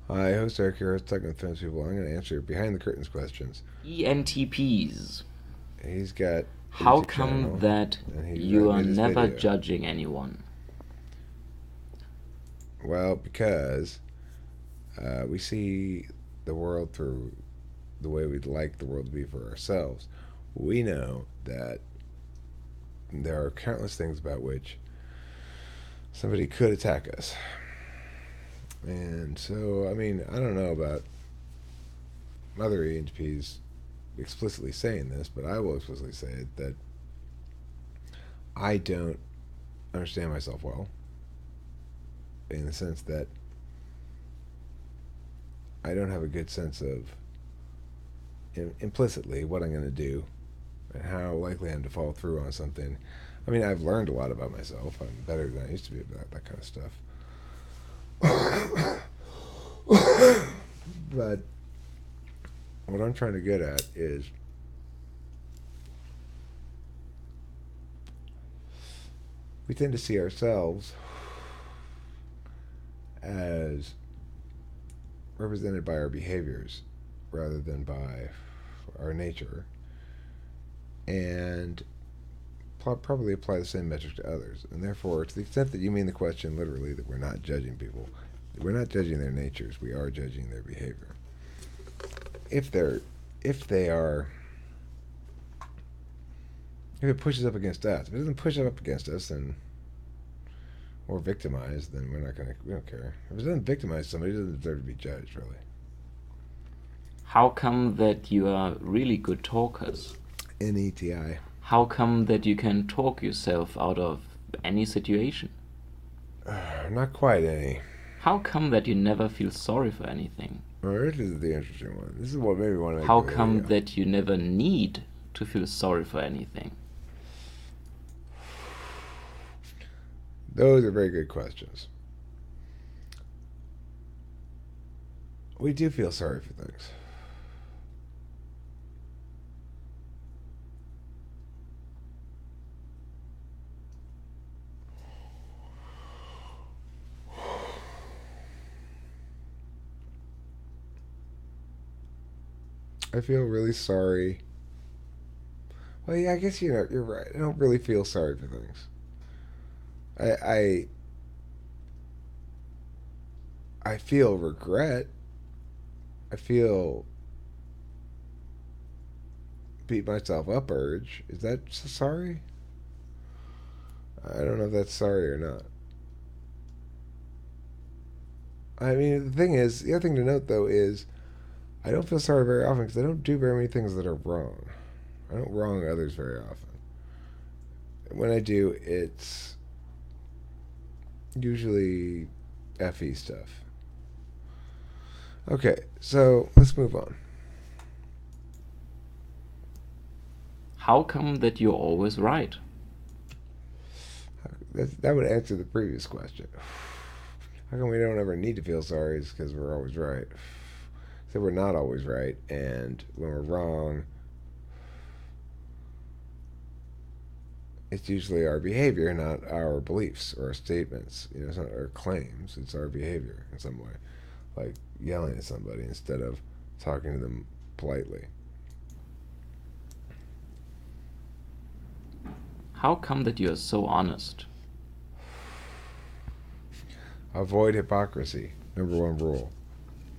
Hi, host Eric here, host Talking with Famous People. I'm going to answer behind the curtains questions. ENTPs. He's got a How YouTube come channel, that and he you are made this never video. judging anyone? Well, because we see the world through the way we'd like the world to be for ourselves. We know that there are countless things about which somebody could attack us. And so, I mean, I don't know about other ENTPs explicitly saying this, but I will explicitly say it, that I don't understand myself well, in the sense that I don't have a good sense of implicitly what I'm going to do and how likely I am to follow through on something. I mean, I've learned a lot about myself. I'm better than I used to be about that kind of stuff. But what I'm trying to get at is we tend to see ourselves as represented by our behaviors rather than by our nature, and probably apply the same metric to others. And therefore, to the extent that you mean the question literally, that we're not judging people, we're not judging their natures, we are judging their behavior. If they're, if they are, if it pushes up against us, if it doesn't push up against us, then or victimized, then we don't care. If it doesn't victimize somebody, it doesn't deserve to be judged, really. How come that you are really good talkers? NETI. How come that you can talk yourself out of any situation? Not quite any. How come that you never feel sorry for anything? Well, this is the interesting one. This is what made me want to make How the come video. that you never need to feel sorry for anything? Those are very good questions. We do feel sorry for things. I feel really sorry. Well, yeah, I guess you're right. I don't really feel sorry for things. I I feel regret. I feel beat myself up urge. Is that sorry? I don't know if that's sorry or not. I mean, the other thing to note though is I don't feel sorry very often because I don't do very many things that are wrong. I don't wrong others very often. When I do, it's usually FE stuff. Okay, so let's move on. How come that you're always right? That would answer the previous question. How come we don't ever need to feel sorry? It's because we're always right. So we're not always right, and when we're wrong, it's usually our behavior, not our beliefs or our statements. You know, it's not our claims. It's our behavior in some way, like yelling at somebody instead of talking to them politely. How come that you are so honest? Avoid hypocrisy. Number one rule.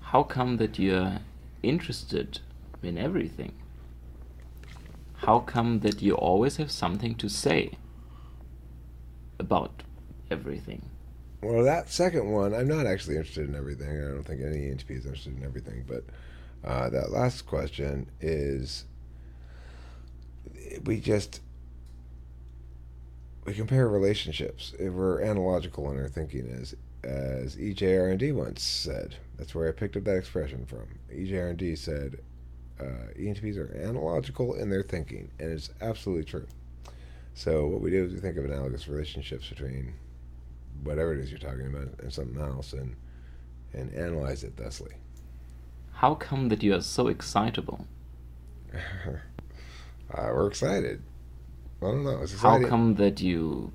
How come that you're interested in everything? How come that you always have something to say about everything? Well, that second one, I'm not actually interested in everything. I don't think any ENTP is interested in everything. But that last question is we just we compare relationships. If we're analogical in our thinking, as EJR&D once said. That's where I picked up that expression from. EJR&D said ENTPs are analogical in their thinking, and it's absolutely true. So what we do is we think of analogous relationships between whatever it is you're talking about and something else, and analyze it thusly. How come that you are so excitable? We're excited. I don't know. It's How exciting. come that you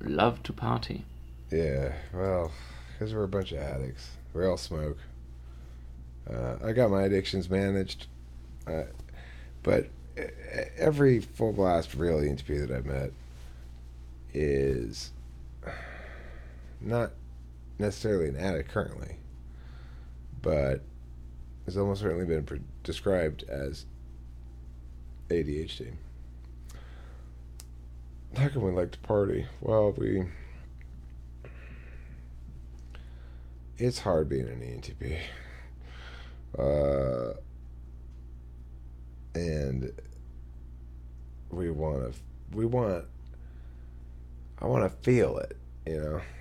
love to party? Yeah. Well, because we're a bunch of addicts. We all smoke. I got my addictions managed, uh, but every full blast real ENTP that I've met is not necessarily an addict currently, but has almost certainly been described as ADHD. How can we like to party? Well, it's hard being an ENTP. And I want to feel it,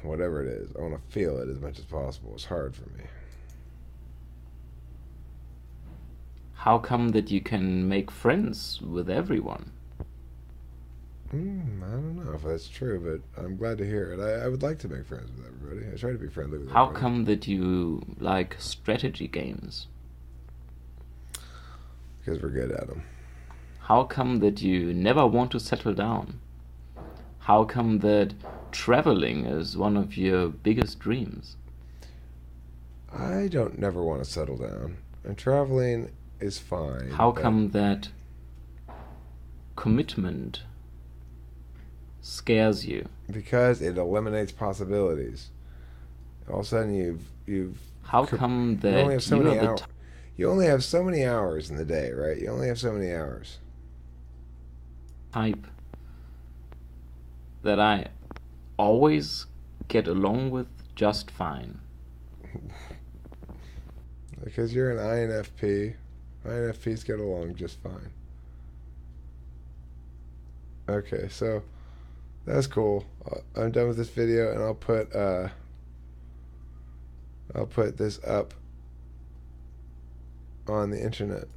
whatever it is. I want to feel it as much as possible. It's hard for me. How come that you can make friends with everyone? I don't know if that's true, but I'm glad to hear it. I would like to make friends with everybody. I try to be friendly with How everybody. come that you like strategy games? Because we're good at them. How come that you never want to settle down? How come that traveling is one of your biggest dreams? I don't never want to settle down. And traveling is fine. How come that commitment scares you? Because it eliminates possibilities. All of a sudden you've How come that you only have so you many are the hours. You only have so many hours in the day, right? You only have so many hours. type that I always get along with just fine? Because you're an INFP. INFPs get along just fine. Okay, so that's cool. I'm done with this video, and I'll put this up on the internet.